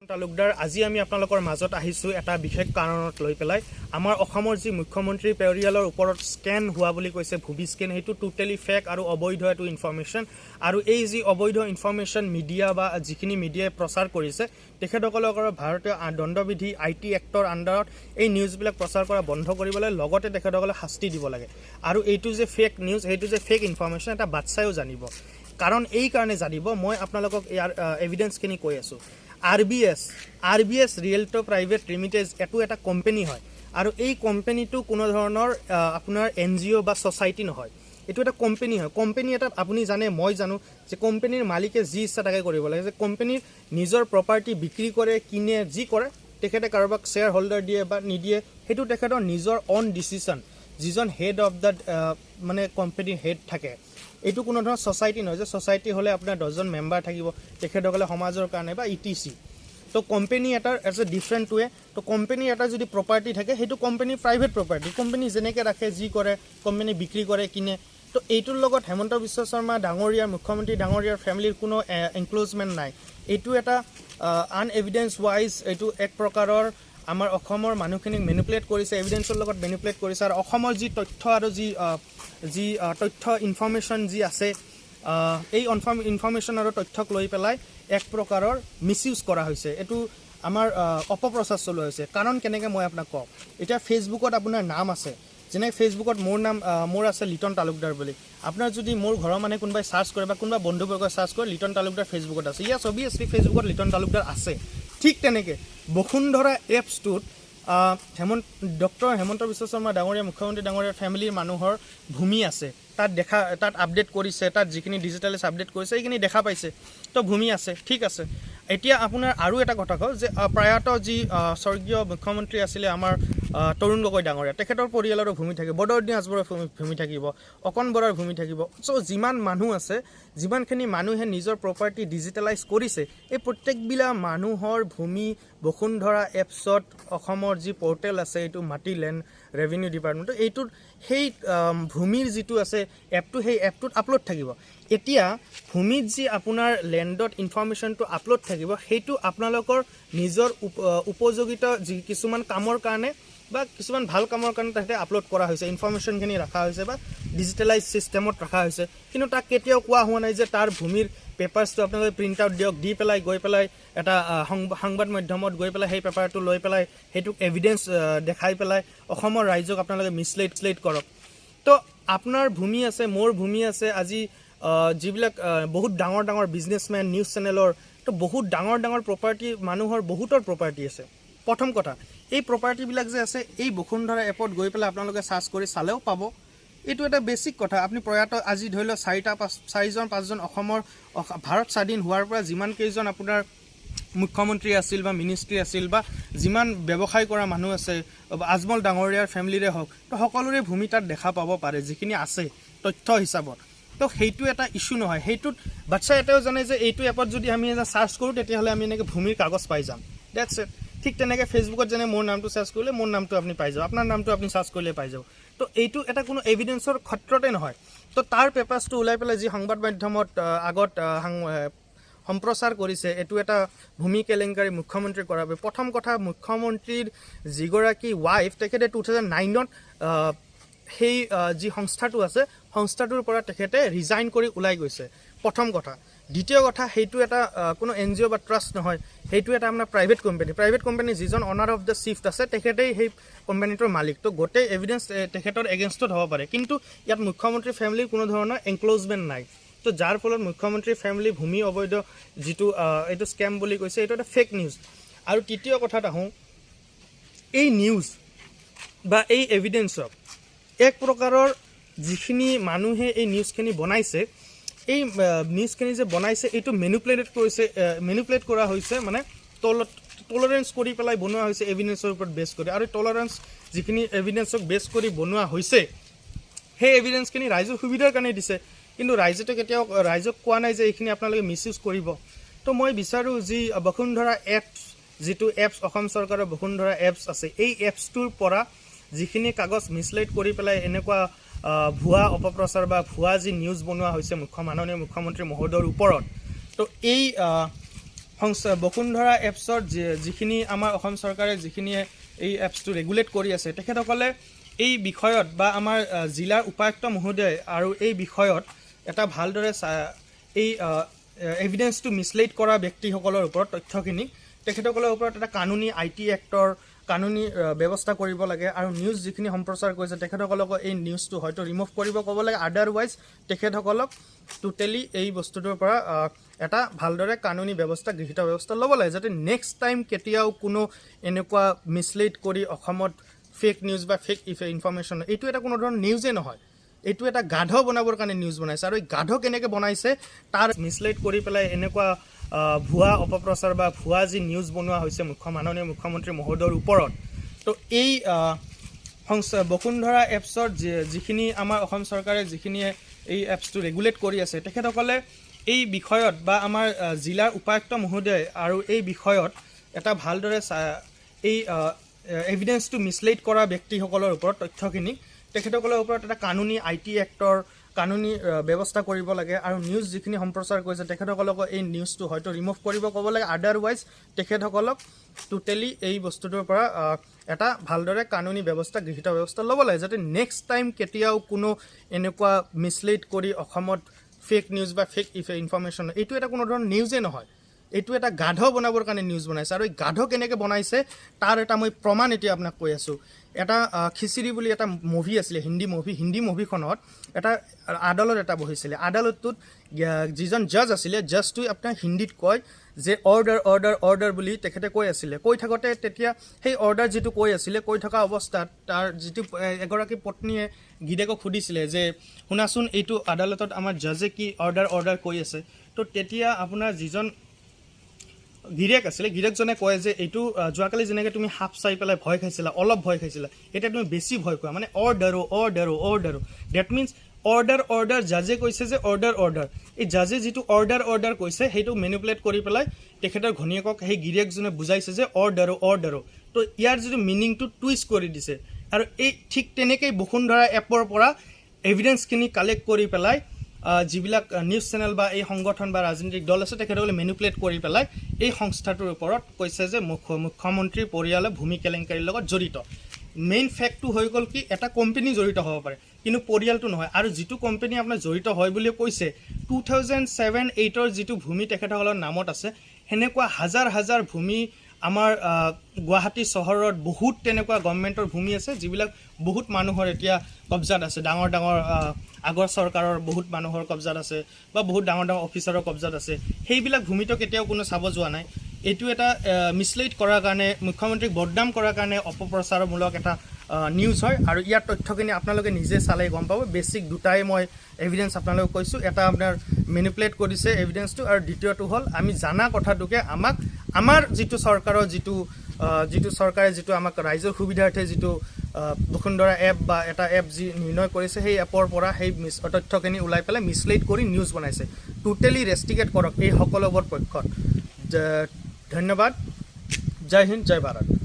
তালুকদাৰ আজি আমি আপোনালোকৰ মাজত আহিছোঁ এটা বিশেষ কাৰণত লৈ পেলাই আমাৰ অসমৰ যি মুখ্যমন্ত্ৰী পৰিয়ালৰ ওপৰত স্কেন হোৱা বুলি কৈছে ভুবি স্কেন সেইটো টোটেলি ফেক আৰু অবৈধ এটো ইনফৰমেশ্যন আৰু এই যি অবৈধ ইনফৰমেশ্যন মিডিয়া বা যিখিনি মিডিয়াই প্ৰচাৰ কৰিছে তেখেতসকলক ভাৰতীয় দণ্ডবিধি আইটি এক্টৰ আণ্ডাৰত এই নিউজবিলাক প্ৰচাৰ কৰা বন্ধ কৰিবলৈ লগতে তেখেতসকলক শাস্তি দিব লাগে আৰু এইটো যে ফেক নিউজ এইটো যে ফেক ইনফৰমেশ্যন এটা বাচ্চায়ো জানিব কাৰণ এই কাৰণে জানিব মই আপোনালোকক ইয়াৰ এভিডেন্সখিনি কৈ আছোঁ RBS ৰিয়েলটো প্ৰাইভেট ৰিমিটেজ এটো এটা কোম্পানী হয় আৰু এই কোম্পানীটো কোনো ধৰণৰ আপোনাৰ NGO বা সোসাইটি নহয় এটো এটা কোম্পানী হয় কোম্পানী এটা আপুনি জানে মই জানো যে কোম্পানীৰ মালিকে যি ইচ্ছা তাকে কৰিব লাগে যে কোম্পানীৰ নিজৰ প্ৰপাৰ্টি বিক্ৰী কৰে কিনে যি কৰে তেখেতে কাৰোবাক শ্বেয়াৰ হোল্ডাৰ দিয়ে বা নিদিয়ে হেতু তেখেতৰ নিজৰ অন ডিসিশন যিজন হেড অফ দ্য মানে কোম্পানীৰ হেড থাকে এইটো কোনো ধৰণৰ সোসাইটি নহয় যে সোসাইটি হলে আপোনাৰ 10 জন মেম্বাৰ থাকিব তেখেতসকলে সমাজৰ কাৰণে বা ETC তো কোম্পানী এটা এজ এ ডিফাৰেণ্ট ওয়ে তো কোম্পানী এটা যদি প্ৰপাৰ্টি থাকে হেতু কোম্পানী প্ৰাইভেট প্ৰপাৰ্টি কোম্পানী যেনেকৈ ৰাখে যি কৰে কোম্পানী বিক্ৰী কৰে কিনে তো এইটোৰ লগত হেমন্ত বিশ্ব শৰ্মা ডাঙৰীয়াৰ মুখ্যমন্ত্ৰী ডাঙৰীয়াৰ ফ্যামিলিৰ কোনো এনক্লোজমেন্ট নাই এইটো এটা আনএভিডেন্স ওয়াইজ এইটো এক প্ৰকাৰৰ আমাৰ অসমৰ মানুহখিনিক মেনিপুলেট কৰিছে এভিডেন্সৰ লগত মেনিপুলেট কৰিছে আৰু অসমৰ যি তথ্য আৰু যি তথ্য ইনফৰমেশ্যন যি আছে এই ইনফৰমেশ্যন আৰু তথ্যক লৈ পেলাই এক প্ৰকাৰৰ মিসইউজ কৰা হৈছে এটো আমাৰ অপপ্ৰচাৰ চলোৱা হৈছে কাৰণ কেনেকৈ মই আপোনাক কওঁ এটা ফেসবুকত আপোনাৰ নাম আছে যেনে ফেসবুকত মোৰ আছে লিটন তালুকদাৰ বুলি আপোনাৰ যদি মোৰ ঘৰৰ মানে কোনোবাই সাৰ্চ কৰে বা কোনোবা বন্ধুবৰ্গই সাৰ্চ কৰে লিটন তালুকদাৰ ফেসবুকত আছে ইয়াৰ অবিয়াসলি ফেসবুকত লিটন তালুকদাৰ আছে ঠিক তেনেকৈ বসুন্ধৰা এপছটোত ডক্টৰ হেমন্ত বিশ্ব শৰ্মা ডাঙৰীয়া মুখ্যমন্ত্ৰী ডাঙৰীয়াৰ ফ্যামিলিৰ মানুহৰ ভূমি আছে তাত আপডেট কৰিছে তাত যিখিনি ডিজিটালাইজ আপডেট কৰিছে এইখিনি দেখা পাইছে তো ভূমি আছে ঠিক আছে এতিয়া আপোনাৰ আৰু এটা কথা কওঁ যে প্ৰায়ত যি স্বৰ্গীয় মুখ্যমন্ত্ৰী আছিলে আমাৰ তৰুণ গগৈ ডাঙৰীয়া তেখেতৰ পৰিয়ালৰ ভূমি থাকিব বদৰুদ্দিন আজমৰৰ ভূমি থাকিব অকণ বৰাৰ ভূমি থাকিব সো যিমান মানুহ আছে যিমানখিনি মানুহে নিজৰ প্ৰপাৰ্টি ডিজিটালাইজ কৰিছে এই প্ৰত্যেকবিলা মানুহৰ ভূমি বসুন্ধৰা এপছত অসমৰ যি পোৰ্টেল আছে এইটো মাটি লেণ্ড ৰেভিনিউ ডিপাৰ্টমেণ্ট এইটোত সেই ভূমিৰ যিটো আছে এপটো সেই এপটোত আপলোড থাকিব এতিয়া ভূমিত যি আপোনাৰ লেণ্ডত ইনফৰমেশ্যনটো আপলোড থাকিব সেইটো আপোনালোকৰ নিজৰ উপযোগিতা যি কিছুমান কামৰ কাৰণে বা কিছুমান ভাল কামৰ কাৰণে তাতে আপলোড কৰা হৈছে ইনফৰমেশ্যনখিনি ৰাখা হৈছে বা ডিজিটালাইজ সিস্টেমত ৰাখা হৈছে কিন্তু তাক কেতিয়াও কোৱা হোৱা নাই যে তাৰ ভূমিৰ পেপাৰছটো আপোনালোকে প্ৰিণ্ট আউট দিয়ক দি পেলাই গৈ পেলাই এটা সংবাদ মাধ্যমত গৈ পেলাই সেই পেপাৰটো লৈ পেলাই হেতুক এভিডেন্স দেখাই পেলাই অসমৰ ৰাইজক আপোনালোকে মিছলেট কৰক তো আপোনাৰ ভূমি আছে মোৰ ভূমি আছে আজি যিবিলাক বহুত ডাঙৰ বিজনেছমেন নিউজ চেনেলৰ তো বহুত ডাঙৰ প্ৰপাৰ্টি মানুহৰ বহুতৰ প্ৰপাৰ্টি আছে প্ৰথম কথা এই প্ৰপাৰ্টিবিলাক যে আছে এই বসুন্ধৰা এপত গৈ পেলাই আপোনালোকে সাৰ্চ কৰি চালেও পাব এইটো এটা বেসিক কথা আপুনি প্ৰয়াত আজি ধৰি লওক 4জন 5জন অসমৰ ভাৰত স্বাধীন হোৱাৰ পৰা যিমান কেইজন আপোনাৰ মুখ্যমন্ত্ৰী আছিল বা মিনিষ্ট্ৰী আছিল বা যিমান ব্যৱসায় কৰা মানুহ আছে আজমল ডাঙৰীয়াৰ ফ্যামিলিৰে হওক তো সকলোৰে ভূমি তাত দেখা পাব পাৰে যিখিনি আছে তথ্য হিচাপত তো সেইটো এটা ইস্যু নহয় সেইটোত বাচ্চা এটাও জানে যে এইটো এপত যদি আমি এটা সাৰ্চ কৰোঁ তেতিয়াহ'লে আমি এনেকৈ ভূমিৰ কাগজ পাই যাম দ্যাটছ ইট ঠিক তেনেকৈ ফেসবুকত যেনে মোৰ নামটো সাৰ্চ কৰিলে মোৰ নামটো আপুনি পাই যাব আপোনাৰ নামটো আপুনি সাৰ্চ কৰিলে পাই যাব তো এইটো এটা কোনো এভিডেন্সৰ ক্ষেত্ৰতে নহয় তো তাৰ পেপাৰছটো ওলাই পেলাই যি সংবাদ মাধ্যমত আগত সম্প্ৰচাৰ কৰিছে এটো এটা ভূমি কেলেংকাৰী মুখ্যমন্ত্ৰী কৰাবে প্ৰথম কথা মুখ্যমন্ত্ৰীৰ যিগৰাকী ওয়াইফ তেখেতে 2009ত সেই যি সংস্থাটো আছে সংস্থাটোৰ পৰা তেখেতে ৰিজাইন কৰি ওলাই গৈছে প্ৰথম কথা দ্বিতীয় কথা হেতু এটা কোনো NGO বা ট্ৰাষ্ট নহয় হেতু এটা আপোনাৰ প্ৰাইভেট কোম্পানী যিজন অনাৰ অফ দ্য শিফট আছে তেখেতেই সেই কোম্পানীটোৰ মালিক তো গোটেই এভিডেন্স তেখেতৰ এগেইনষ্টত হ'ব পাৰে কিন্তু ইয়াত মুখ্যমন্ত্ৰী ফ্যামিলিৰ কোনো ধৰণৰ এনক্লোজমেন্ট নাই তো যাৰ ফলত মুখ্যমন্ত্ৰী ফ্যামিলি ভূমি অবৈধ যিটো এইটো স্কেম বুলি কৈছে এইটো এটা ফেক নিউজ আৰু তৃতীয় কথাত আহোঁ এই নিউজ বা এই এভিডেন্সক এক প্ৰকাৰৰ যিখিনি মানুহে এই নিউজখিনি বনাইছে এই নিউজখিনি যে বনাইছে এইটো মেনিপুলেট কৰা হৈছে মানে টলাৰেন্স কৰি পেলাই বনোৱা হৈছে এভিডেন্সৰ ওপৰত বেছ কৰি আৰু টলাৰেন্স যিখিনি এভিডেন্সক বেছ কৰি বনোৱা হৈছে সেই এভিডেন্সখিনি ৰাইজৰ সুবিধাৰ কাৰণে দিছে কিন্তু ৰাইজেতো কেতিয়াও ৰাইজক কোৱা নাই যে এইখিনি আপোনালোকে মিসইউজ কৰিব তো মই বিচাৰোঁ যি বসুন্ধৰা এপছ যিটো এপছ অসম চৰকাৰৰ বসুন্ধৰা এপছ আছে এই এপছটোৰ পৰা যিখিনি কাগজ মিছলেট কৰি পেলাই এনেকুৱা ভুৱা অপপ্ৰচাৰ বা ভুৱা যি নিউজ বনোৱা হৈছে মাননীয় মুখ্যমন্ত্ৰী মহোদয়ৰ ওপৰত তো এই বসুন্ধৰা এপছৰ যিখিনি আমাৰ অসম চৰকাৰে যিখিনিয়ে এই এপছটো ৰেগুলেট কৰি আছে তেখেতসকলে এই বিষয়ত বা আমাৰ জিলাৰ উপায়ুক্ত মহোদয় আৰু এই বিষয়ত এটা ভালদৰে এই এভিডেন্সটো মিছলিড কৰা ব্যক্তিসকলৰ ওপৰত তথ্যখিনি তেখেতসকলৰ ওপৰত এটা কানুনী IT এক্টৰ কানুনী ব্যৱস্থা কৰিব লাগে আৰু নিউজ যিখিনি সম্প্ৰচাৰ কৰিছে তেখেতসকলক এই নিউজটো হয়তো ৰিমুভ কৰিব ক'ব লাগে আদাৰৱাইজ তেখেতসকলক টোটেলি এই বস্তুটোৰ পৰা এটা ভালদৰে কানুনী গৃহীত ব্যৱস্থা ল'ব লাগে যাতে নেক্সট টাইম কেতিয়াও কোনো এনেকুৱা মিছলিড কৰি অসমত ফেক নিউজ বা ফেক ইনফৰমেশ্যন এইটো এটা কোনো ধৰণৰ নিউজে নহয় এইটো এটা গাধ বনাবৰ কাৰণে নিউজ বনাইছে আৰু এই গাধ কেনেকৈ বনাইছে তাৰ মিছলিড কৰি পেলাই এনেকুৱা ভুৱা অপপ্ৰচাৰ বা ভুৱা যি নিউজ বনোৱা হৈছে মাননীয় মুখ্যমন্ত্ৰী মহোদয়ৰ ওপৰত তো এই বসুন্ধৰা এপছৰ যিখিনি আমাৰ অসম চৰকাৰে যিখিনিয়ে এই এপছটো ৰেগুলেট কৰি আছে তেখেতসকলে এই বিষয়ত বা আমাৰ জিলাৰ উপায়ুক্ত মহোদয় আৰু এই বিষয়ত এটা ভালদৰে এই এভিডেন্সটো মিছলিড কৰা ব্যক্তিসকলৰ ওপৰত তথ্যখিনি তেখেতসকলৰ ওপৰত এটা কানুনী IT এক্টৰ কানুনী ব্যৱস্থা কৰিব লাগে আৰু নিউজ যিখিনি সম্প্ৰচাৰ কৰিছে তেখেতসকলক এই নিউজটো হয়তো ৰিমুভ কৰিব ক'ব লাগে আদাৰৱাইজ তেখেতসকলক টোটেলি এই বস্তুটোৰ পৰা এটা ভালদৰে কানুনী গৃহীত ব্যৱস্থা ল'ব লাগে যাতে নেক্সট টাইম কেতিয়াও কোনো এনেকুৱা মিছলিড কৰি অসমত ফেক নিউজ বা ফেক ইনফৰমেশ্যন এইটো এটা কোনো ধৰণৰ নিউজে নহয় এইটো এটা গাধ বনাবৰ কাৰণে নিউজ বনাইছে আৰু এই গাধ কেনেকৈ বনাইছে তাৰ এটা মই প্ৰমাণ এতিয়া আপোনাক কৈ আছোঁ এটা খিচিৰি বুলি এটা মুভি আছিলে হিন্দী মুভিখনত এটা আদালত এটা বহিছিলে আদালতটোত যিজন জাজ আছিলে জাজটোৱে আপোনাৰ হিন্দীত কয় যে অৰ্ডাৰ বুলি তেখেতে কৈ আছিলে কৈ থাকোঁতে তেতিয়া সেই অৰ্ডাৰ যিটো কৈ আছিলে কৈ থকা অৱস্থাত তাৰ যিটো এগৰাকী পত্নীয়ে গিৰিয়েকক সুধিছিলে যে শুনাচোন এইটো আদালতত আমাৰ জাজে কি অৰ্ডাৰ কৈ আছে তো তেতিয়া আপোনাৰ যিজন গিৰিয়েক আছিলে গিৰিয়েকজনে কয় যে এইটো যোৱাকালি যেনেকৈ তুমি সাপ চাই পেলাই ভয় খাইছিলা অলপ ভয় খাইছিলা এতিয়া তুমি বেছি ভয় খোৱা মানে অৰ্ডাৰো ডেট মিনছ অৰ্ডাৰ জাজে কৈছে যে অৰ্ডাৰ এই জাজে যিটো অৰ্ডাৰ কৈছে সেইটো মেনিপুলেট কৰি পেলাই তেখেতৰ ঘনীয়েকক সেই গিৰিয়েকজনে বুজাইছে যে অৰ্ডাৰো তো ইয়াৰ যিটো মিনিংটো টুইষ্ট কৰি দিছে আৰু এই ঠিক তেনেকৈ বসুন্ধৰা এপৰ পৰা এভিডেন্সখিনি কালেক্ট কৰি পেলাই যিবিলাক নিউজ চেনেল বা এই সংগঠন বা ৰাজনৈতিক দল আছে তেখেতসকলে মেনিপুলেট কৰি পেলাই এই সংস্থাটোৰ ওপৰত কৈছে যে মুখ্যমন্ত্ৰীৰ পৰিয়ালে ভূমি কেলেংকাৰীৰ লগত জড়িত মেইন ফেক্টটো হৈ গ'ল কি এটা কোম্পানী জড়িত হ'ব পাৰে কিন্তু পৰিয়ালটো নহয় আৰু যিটো কোম্পানী আপোনাৰ জড়িত হয় বুলি কৈছে 2007-08 যিটো ভূমি তেখেতসকলৰ নামত আছে সেনেকুৱা হাজাৰ ভূমি আমাৰ গুৱাহাটী চহৰত বহুত তেনেকুৱা গভৰ্ণমেণ্টৰ ভূমি আছে যিবিলাক বহুত মানুহৰ এতিয়া কব্জাত আছে ডাঙৰ আগৰ চৰকাৰৰ বহুত মানুহৰ কব্জাত আছে বা বহুত ডাঙৰ অফিচাৰৰ কব্জাত আছে সেইবিলাক ভূমিটো কেতিয়াও কোনো চাব যোৱা নাই এইটো এটা মিছলিড কৰাৰ কাৰণে মুখ্যমন্ত্ৰীক বদনাম কৰাৰ কাৰণে অপপ্ৰচাৰমূলক এটা নিউজ হয় আৰু ইয়াৰ তথ্যখিনি আপোনালোকে নিজে চালে গম পাব বেছিক দুটাই মই এভিডেন্স আপোনালোকক কৈছোঁ এটা আপোনাৰ মেনিপুলেট কৰিছে এভিডেন্সটো আৰু দ্বিতীয়টো হ'ল আমি জানা কথাটোকে আমাৰ যিটো চৰকাৰৰ যিটো চৰকাৰে যিটো আমাক ৰাইজৰ সুবিধাৰ্থে যিটো বসুন্ধৰা এপ বা এটা এপ যি নিৰ্ণয় কৰিছে সেই এপৰ পৰা সেই তথ্যখিনি ওলাই পেলাই মিছলিড কৰি নিউজ বনাইছে টোটেলি ৰেষ্টিকেট কৰক এই সকলোবোৰ পক্ষত ধন্যবাদ জয় হিন্দ জয় ভাৰত